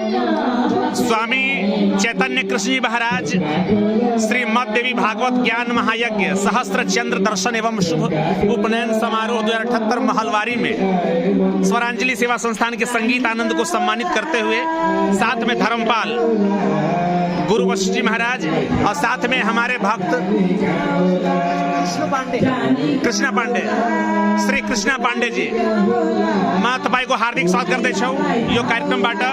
स्वामी चैतन्य कृष्ण जी महाराज श्रीमद देवी भागवत ज्ञान महायज्ञ सहस्त्र चंद्र दर्शन एवं शुभ उपनयन समारोह 2078 महलवारी में स्वरांजलि सेवा संस्थान के संगीत आनंद को सम्मानित करते हुए साथ में धर्मपाल गुरु वशिष्ठ जी महाराज और साथ में हमारे भक्त कृष्णा पांडे श्री कृष्णा पांडे जी मैं तपाईं को हार्दिक स्वागत करते छौ यो कार्यक्रम बाटा।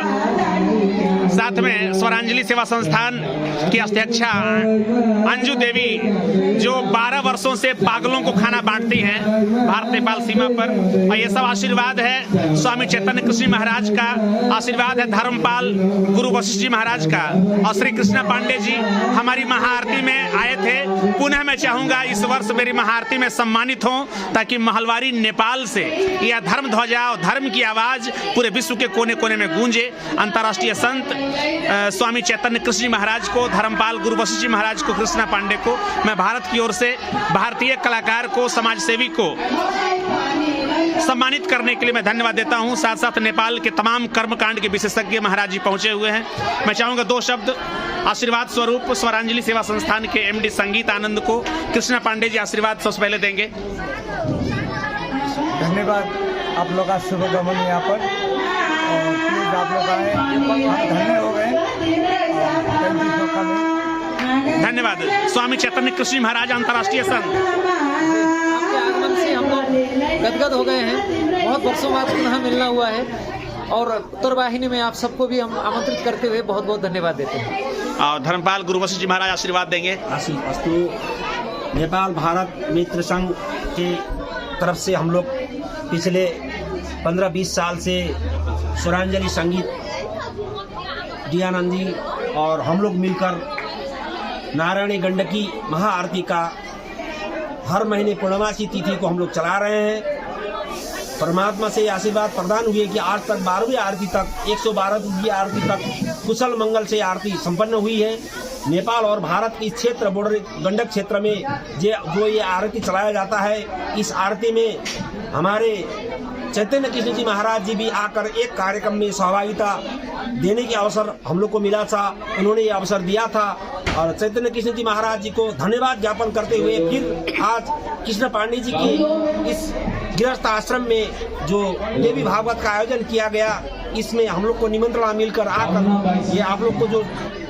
साथ में स्वरांजलि सेवा संस्थान की अध्यक्षा अंजू देवी जो 12 वर्षों से पागलों को खाना बांटती हैं भारत नेपाल सीमा पर, और ये सब आशीर्वाद है स्वामी चैतन्य कृष्ण महाराज का, आशीर्वाद है धर्मपाल गुरु वशिष्ठ जी महाराज का, और श्री कृष्णा पांडे जी हमारी महाआरती में आए थे। पुनः मैं चाहूंगा इस वर्ष मेरी महाआरती में सम्मानित हों ताकि महलवारी नेपाल से यह धर्म ध्वजा और धर्म की आवाज पूरे विश्व के कोने कोने में गूंजे। अंतर्राष्ट्रीय संत स्वामी चैतन्य कृष्ण जी महाराज को, धर्मपाल गुरु वशिष्ठ जी महाराज को, कृष्णा पांडे को मैं भारत की ओर से भारतीय कलाकार को, समाज सेवी को सम्मानित करने के लिए मैं धन्यवाद देता हूं। साथ साथ नेपाल के तमाम कर्मकांड के विशेषज्ञ महाराज जी पहुंचे हुए हैं। मैं चाहूंगा 2 शब्द आशीर्वाद स्वरूप स्वरांजलि सेवा संस्थान के एमडी संगीत आनंद को कृष्णा पांडे जी आशीर्वाद सबसे पहले देंगे। धन्यवाद आप लोग का शुभगमन यहाँ पर, और प्लीज आप लोग आए, हम धन्य हो गए। धन्यवाद। स्वामी चैतन्य कृष्ण महाराज अंतर्राष्ट्रीय संत, आपके आगमन से हम लोग गदगद हो गए हैं। बहुत वर्षों बाद पुनः मिलना हुआ है, और उत्तरवाहिनी में आप सबको भी हम आमंत्रित करते हुए बहुत बहुत धन्यवाद देते हैं। और धर्मपाल गुरु वशिष्ठ जी महाराज आशीर्वाद देंगे। अस्तु। नेपाल भारत मित्र संघ के तरफ से हम लोग पिछले 15-20 साल से स्वरांजलि संगीत दयानंद जी और हम लोग मिलकर नारायणी गंडकी महाआरती का हर महीने पूर्णमासी तिथि को हम लोग चला रहे हैं। परमात्मा से आशीर्वाद प्रदान हुए कि आज तक 12वीं आरती तक 112वीं आरती तक कुशल मंगल से आरती संपन्न हुई है। नेपाल और भारत के इस क्षेत्र बॉर्डर गंडक क्षेत्र में जो ये आरती चलाया जाता है, इस आरती में हमारे चैतन्य कृष्ण जी महाराज जी भी आकर एक कार्यक्रम में सहभागिता देने के अवसर हम लोग को मिला था। उन्होंने ये अवसर दिया था, और चैतन्य कृष्ण जी महाराज जी को धन्यवाद ज्ञापन करते हुए फिर आज कृष्ण पांडे जी के इस गृहस्थ आश्रम में जो देवी भागवत का आयोजन किया गया, इसमें हम लोग को निमंत्रण मिलकर आकर ये आप लोग को जो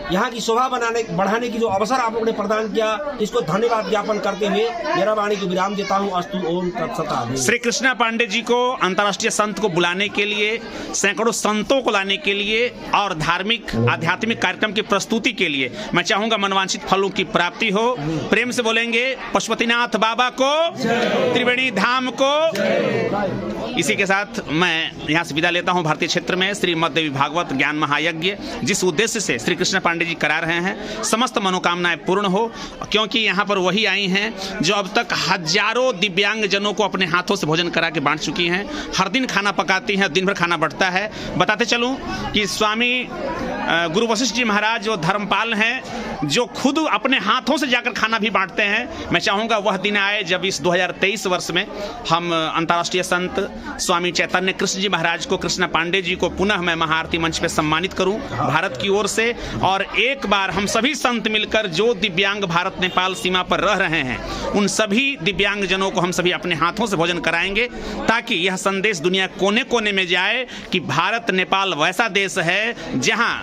यहाँ की शोभा बढ़ाने की जो अवसर आप लोगों ने प्रदान किया, इसको धन्यवाद ज्ञापन करते हुए मेरा वाणी को विराम देता हूँ। अस्तु ओम तत्सत। श्री कृष्णा पांडे जी को अंतर्राष्ट्रीय संत को बुलाने के लिए, सैकड़ों संतों को लाने के लिए और धार्मिक आध्यात्मिक कार्यक्रम की प्रस्तुति के लिए मैं चाहूंगा मनवांछित फलों की प्राप्ति हो। प्रेम से बोलेंगे पशुपतिनाथ बाबा को, त्रिवेणी धाम को। इसी के साथ मैं यहाँ से विदा लेता हूँ। भारतीय क्षेत्र में श्रीमद देवी भागवत ज्ञान महायज्ञ जिस उद्देश्य से श्री कृष्ण पांडे जी करा रहे हैं, समस्त मनोकामनाएं पूर्ण हो, क्योंकि यहाँ पर वही आई हैं जो अब तक हजारों दिव्यांग जनों को अपने हाथों से भोजन करा के बांट चुकी हैं। हर दिन खाना पकाती हैं, दिन भर खाना बढ़ता है। बताते चलूं कि स्वामी गुरु वशिष्ठ जी महाराज जो धर्मपाल हैं, जो खुद अपने हाथों से जाकर खाना भी बांटते हैं। मैं चाहूँगा वह दिन आए जब इस 2023 वर्ष में हम अंतर्राष्ट्रीय संत स्वामी चैतन्य कृष्ण जी महाराज को, कृष्णा पांडे जी को पुनः मैं महाआरती मंच पे सम्मानित करूं भारत की ओर से, और एक बार हम सभी संत मिलकर जो दिव्यांग भारत नेपाल सीमा पर रह रहे हैं, उन सभी दिव्यांग जनों को हम सभी अपने हाथों से भोजन कराएंगे, ताकि यह संदेश दुनिया कोने कोने में जाए कि भारत नेपाल वैसा देश है जहां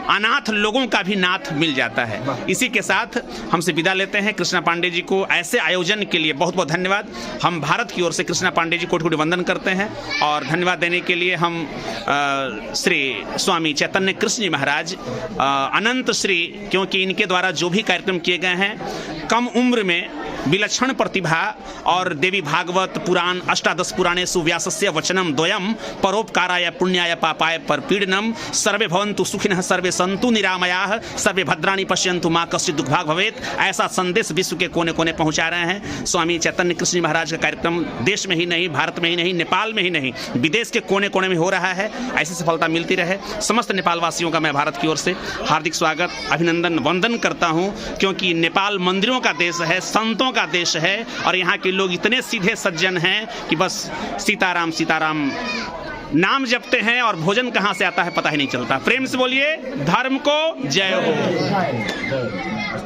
अनाथ लोगों का भी नाथ मिल जाता है। इसी के साथ हमसे विदा लेते हैं। कृष्णा पांडे जी को ऐसे आयोजन के लिए बहुत बहुत धन्यवाद। हम भारत की ओर से कृष्णा पांडे जी कोटि कोटि वंदन करते हैं, और धन्यवाद देने के लिए हम श्री स्वामी चैतन्य कृष्ण जी महाराज अनंत श्री, क्योंकि इनके द्वारा जो भी कार्यक्रम किए गए हैं, कम उम्र में विलक्षण प्रतिभा और देवी भागवत पुराण अष्टादश पुराणेषु व्यासस्य वचनम द्वयम परोपकाराय पुण्याय पापाय परपीडनम सर्वे भवन्तु सुखिनः सर्वे सन्तु निरामयाः सर्वे भद्राणि पश्यन्तु मा कश्चित् दुःखभाग् भवेत्, ऐसा संदेश विश्व के कोने कोने पहुंचा रहे हैं। स्वामी चैतन्य कृष्ण महाराज का कार्यक्रम देश में ही नहीं, भारत में ही नहीं, नेपाल में ही नहीं, विदेश के कोने कोने में हो रहा है। ऐसी सफलता मिलती रहे। समस्त नेपाल वासियों का मैं भारत की ओर से हार्दिक स्वागत, अभिनंदन, वंदन करता हूँ, क्योंकि नेपाल मंदिरों का देश है, संतों का देश है, और यहाँ के लोग इतने सीधे सज्जन हैं कि बस सीताराम सीताराम नाम जपते हैं और भोजन कहाँ से आता है पता ही नहीं चलता। प्रेम से बोलिए धर्म को जय हो।